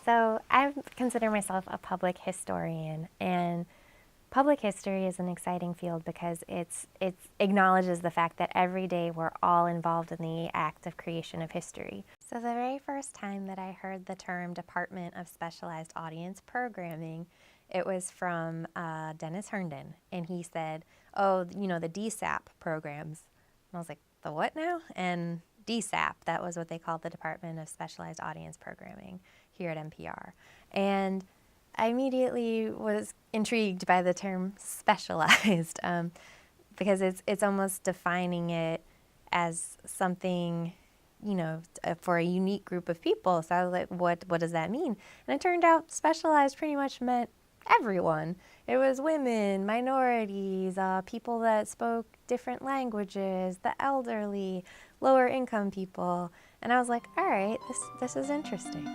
So I consider myself a public historian, and public history is an exciting field because it acknowledges the fact that every day we're all involved in the act of creation of history. So the very first time that I heard the term Department of Specialized Audience Programming, it was from Dennis Herndon, and he said, oh, you know, the DSAP programs. And I was like, the what now? And DSAP, that was what they called the Department of Specialized Audience Programming here at NPR. And I immediately was intrigued by the term specialized because it's almost defining it as something, you know, for a unique group of people. So I was like, what does that mean? And it turned out specialized pretty much meant everyone. It was women, minorities, people that spoke different languages, the elderly, lower income people. And I was like, all right, this is interesting.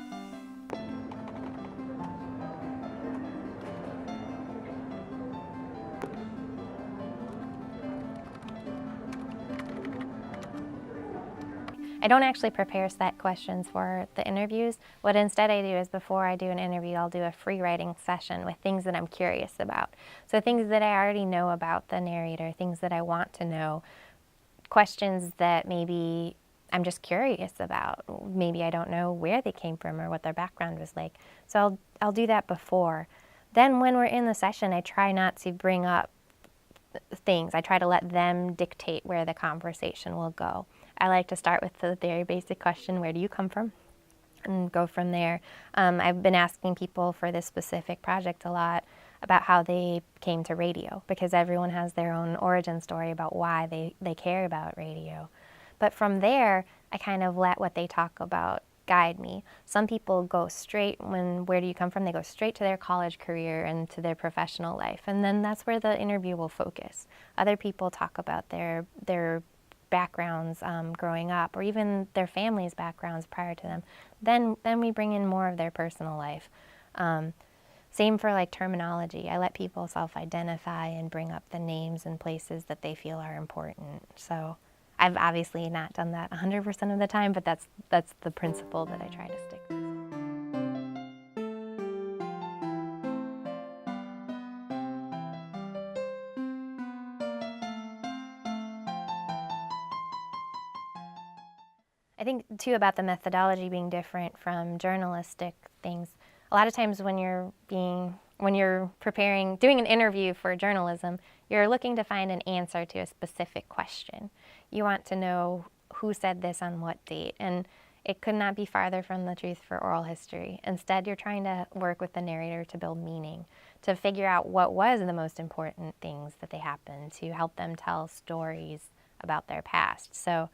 I don't actually prepare set questions for the interviews. What instead I do is before I do an interview, I'll do a free writing session with things that I'm curious about. So things that I already know about the narrator, things that I want to know, questions that maybe I'm just curious about. Maybe I don't know where they came from or what their background was like. So I'll do that before. Then when we're in the session, I try not to bring up things. I try to let them dictate where the conversation will go. I like to start with the very basic question, where do you come from? And go from there. I've been asking people for this specific project a lot about how they came to radio, because everyone has their own origin story about why they care about radio. But from there, I kind of let what they talk about guide me. Some people go straight where do you come from? They go straight to their college career and to their professional life. And then that's where the interview will focus. Other people talk about their backgrounds growing up, or even their family's backgrounds prior to them. Then we bring in more of their personal life. Same for like terminology. I let people self-identify and bring up the names and places that they feel are important. So I've obviously not done that 100% of the time, but that's the principle that I try to stick with. I think too about the methodology being different from journalistic things. A lot of times when you're preparing, doing an interview for journalism, you're looking to find an answer to a specific question. You want to know who said this on what date, and it could not be farther from the truth for oral history. Instead, you're trying to work with the narrator to build meaning, to figure out what was the most important things that they happened, to help them tell stories about their past. So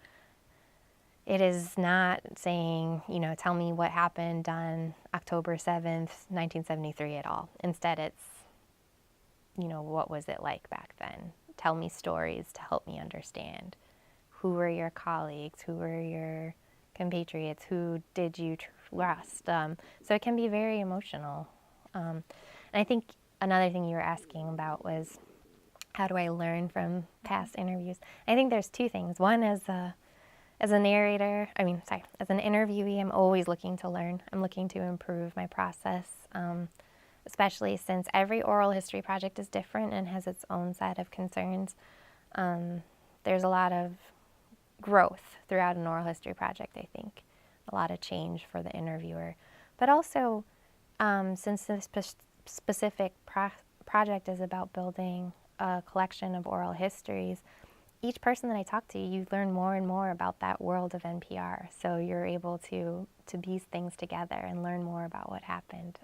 it is not saying, you know, tell me what happened on October 7th, 1973 at all. Instead, it's, you know, what was it like back then? Tell me stories to help me understand. Who were your colleagues? Who were your compatriots? Who did you trust? So it can be very emotional. And I think another thing you were asking about was, how do I learn from past interviews? I think there's two things. One is as an interviewee, I'm always looking to learn. I'm looking to improve my process, especially since every oral history project is different and has its own set of concerns. There's a lot of growth throughout an oral history project, I think. A lot of change for the interviewer. But also, since this specific project is about building a collection of oral histories, each person that I talk to, you learn more and more about that world of NPR. So you're able to piece things together and learn more about what happened.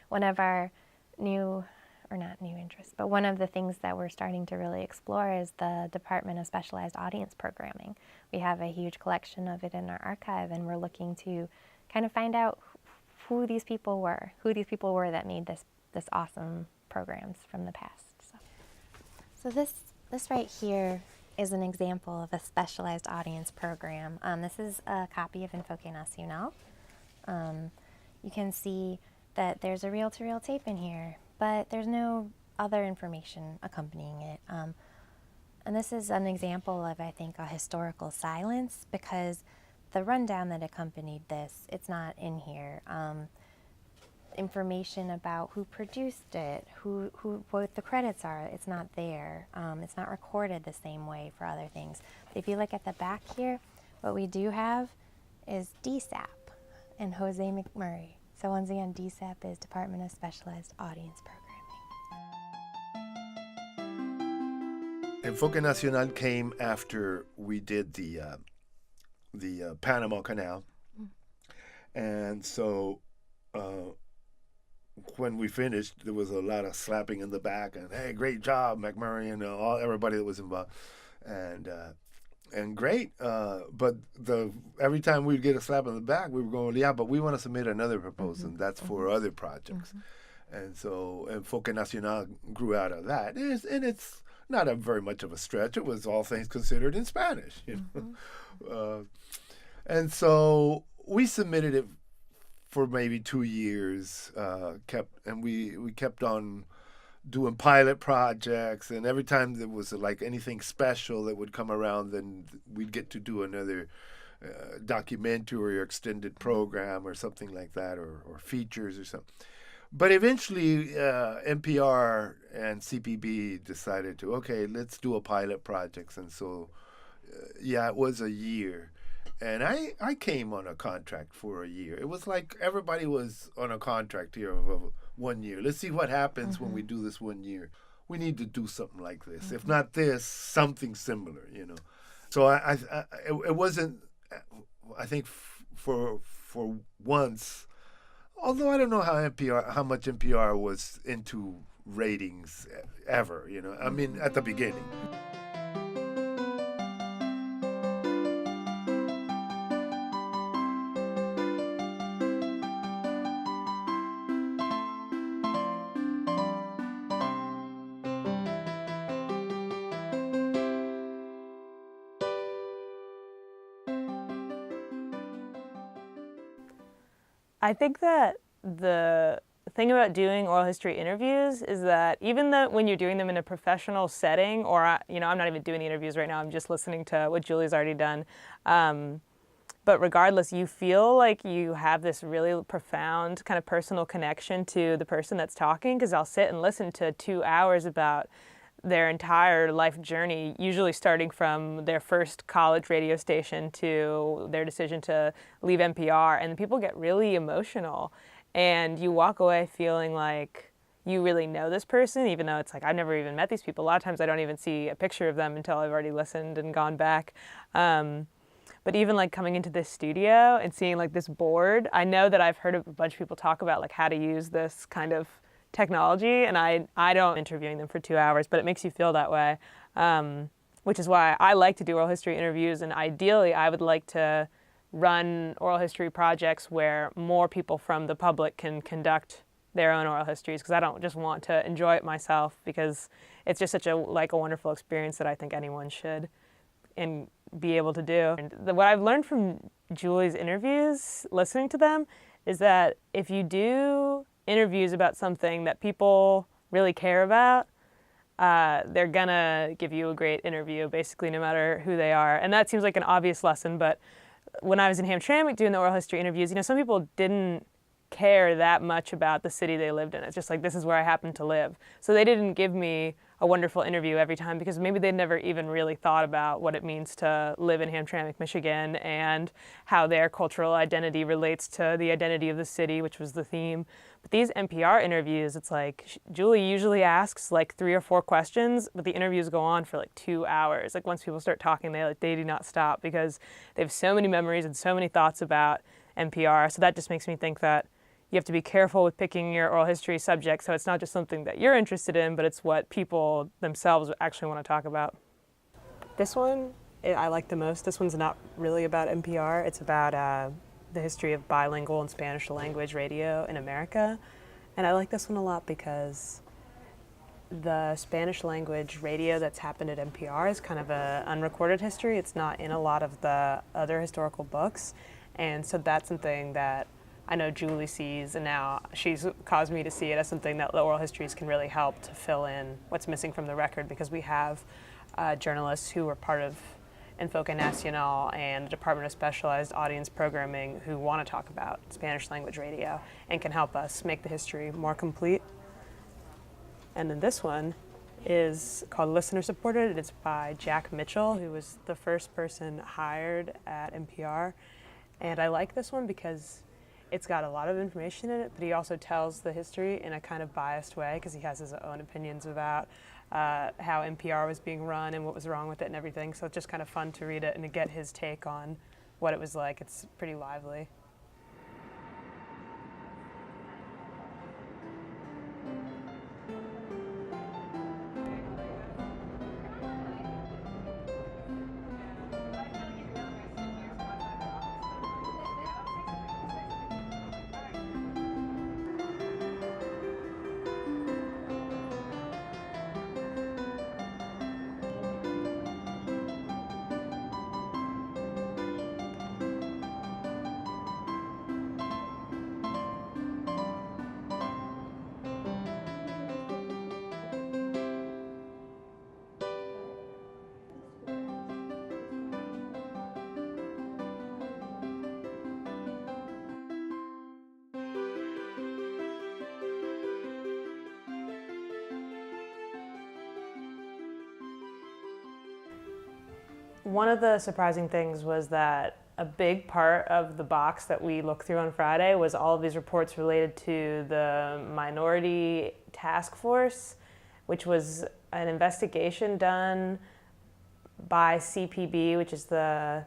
One of our one of the things that we're starting to really explore is the Department of Specialized Audience Programming. We have a huge collection of it in our archive, and we're looking to kind of find out who these people were that made this awesome programs from the past. So this right here is an example of a specialized audience program. This is a copy of Enfoque Nacional. You can see that there's a reel-to-reel tape in here, but there's no other information accompanying it. And this is an example of, I think, a historical silence, because the rundown that accompanied this, it's not in here. information about who produced it, what the credits are. It's not there. It's not recorded the same way for other things. But if you look at the back here, what we do have is DSAP and Jose McMurray. So once again, DSAP is Department of Specialized Audience Programming. Enfoque Nacional came after we did the Panama Canal. And so when we finished, there was a lot of slapping in the back and, hey, great job, McMurray, and everybody that was involved. And great, but every time we'd get a slap in the back, we were going, yeah, but we want to submit another proposal, and that's for other projects. And so Enfoque Nacional grew out of that. And it's not very much of a stretch. It was all things considered in Spanish, you know. And so we submitted it for maybe 2 years, we kept on doing pilot projects, and every time there was like anything special that would come around, then we'd get to do another documentary or extended program or something like that, or features or something. But eventually NPR and CPB decided to, okay, let's do a pilot project. And so, it was a year. And I came on a contract for a year. It was like everybody was on a contract here of 1 year. Let's see what happens when we do this 1 year. We need to do something like this. If not this, something similar, you know. So it wasn't, I think for once, although I don't know how much NPR was into ratings ever, you know. I mean, at the beginning. I think that the thing about doing oral history interviews is that even though when you're doing them in a professional setting, or I'm not even doing the interviews right now, I'm just listening to what Julie's already done. But regardless, you feel like you have this really profound kind of personal connection to the person that's talking, because I'll sit and listen to 2 hours about their entire life journey, usually starting from their first college radio station to their decision to leave NPR, and people get really emotional, and you walk away feeling like you really know this person, even though it's like I've never even met these people. A lot of times I don't even see a picture of them until I've already listened and gone back. But even like coming into this studio and seeing like this board, I know that I've heard a bunch of people talk about like how to use this kind of technology, and I don't interviewing them for 2 hours, but it makes you feel that way, which is why I like to do oral history interviews, and ideally I would like to run oral history projects where more people from the public can conduct their own oral histories, because I don't just want to enjoy it myself, because it's just such a wonderful experience that I think anyone should and be able to do. And what I've learned from Julie's interviews, listening to them, is that if you do interviews about something that people really care about, they're gonna give you a great interview, basically, no matter who they are. And that seems like an obvious lesson, but when I was in Hamtramck doing the oral history interviews, some people didn't care that much about the city they lived in. It's just like, this is where I happen to live. So they didn't give me a wonderful interview every time, because maybe they'd never even really thought about what it means to live in Hamtramck, Michigan, and how their cultural identity relates to the identity of the city, which was the theme. But these NPR interviews, it's like Julie usually asks like 3 or 4 questions, but the interviews go on for like 2 hours. Like once people start talking, they do not stop, because they have so many memories and so many thoughts about NPR. So that just makes me think that you have to be careful with picking your oral history subject, so it's not just something that you're interested in, but it's what people themselves actually want to talk about. This one I like the most. This one's not really about NPR. It's about the history of bilingual and Spanish language radio in America. And I like this one a lot because the Spanish language radio that's happened at NPR is kind of an unrecorded history. It's not in a lot of the other historical books. And so that's something that I know Julie sees, and now she's caused me to see it as something that the oral histories can really help to fill in what's missing from the record, because we have journalists who were part of Enfoque Nacional and the Department of Specialized Audience Programming who want to talk about Spanish language radio and can help us make the history more complete. And then this one is called Listener Supported. It's by Jack Mitchell, who was the first person hired at NPR. And I like this one because it's got a lot of information in it, but he also tells the history in a kind of biased way because he has his own opinions about how NPR was being run and what was wrong with it and everything. So it's just kind of fun to read it and to get his take on what it was like. It's pretty lively. One of the surprising things was that a big part of the box that we looked through on Friday was all of these reports related to the Minority Task Force, which was an investigation done by CPB, which is the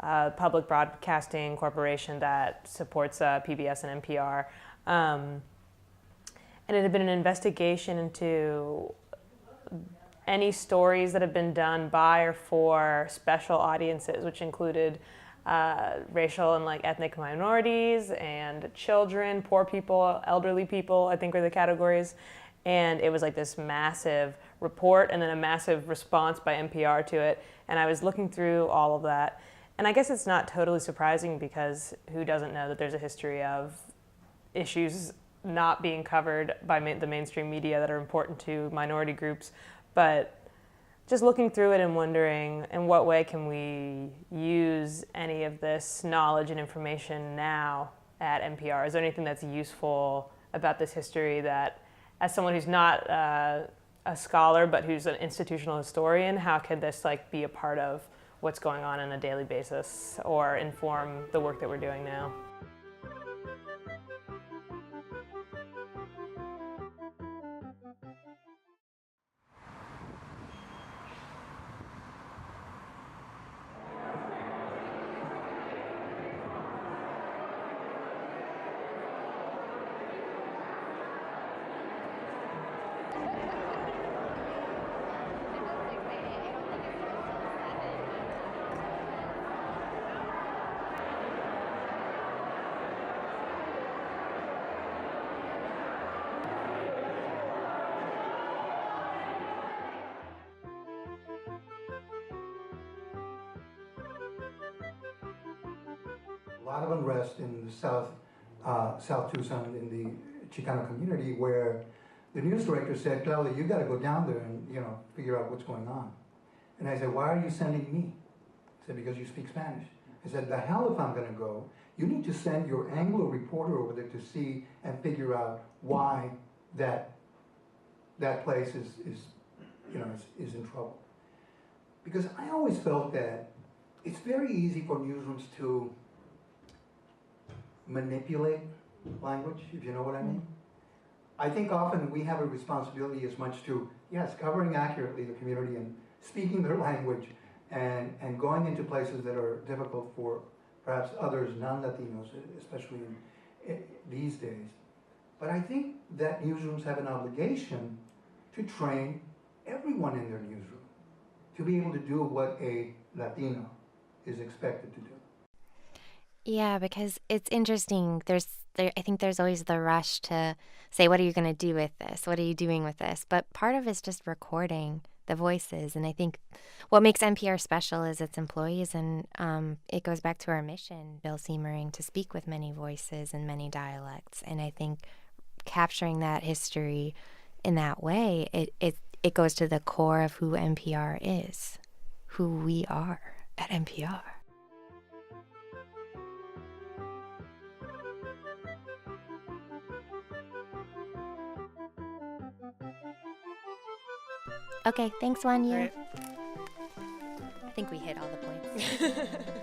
public broadcasting corporation that supports PBS and NPR. And it had been an investigation into any stories that have been done by or for special audiences, which included racial and ethnic minorities and children, poor people, elderly people, I think were the categories. And it was this massive report and then a massive response by NPR to it. And I was looking through all of that. And I guess it's not totally surprising because who doesn't know that there's a history of issues not being covered by the mainstream media that are important to minority groups. But just looking through it and wondering in what way can we use any of this knowledge and information now at NPR? Is there anything that's useful about this history that, as someone who's not a scholar but who's an institutional historian, how could this be a part of what's going on a daily basis or inform the work that we're doing now? A lot of unrest in the South Tucson, in the Chicano community, where the news director said, Claudia, you got to go down there and figure out what's going on. And I said, why are you sending me? He said, because you speak Spanish. I said, the hell if I'm going to go. You need to send your Anglo reporter over there to see and figure out why that place is in trouble. Because I always felt that it's very easy for newsrooms to manipulate language, if you know what I mean. I think often we have a responsibility as much to, yes, covering accurately the community and speaking their language and going into places that are difficult for perhaps others, non-Latinos, especially these days. But I think that newsrooms have an obligation to train everyone in their newsroom to be able to do what a Latino is expected to do. Yeah, because it's interesting. I think there's always the rush to say, what are you going to do with this? What are you doing with this? But part of it's just recording the voices. And I think what makes NPR special is its employees. And it goes back to our mission, Bill Siemering, to speak with many voices and many dialects. And I think capturing that history in that way, it goes to the core of who NPR is, who we are. at NPR. Okay, thanks, Wanya. Right. I think we hit all the points.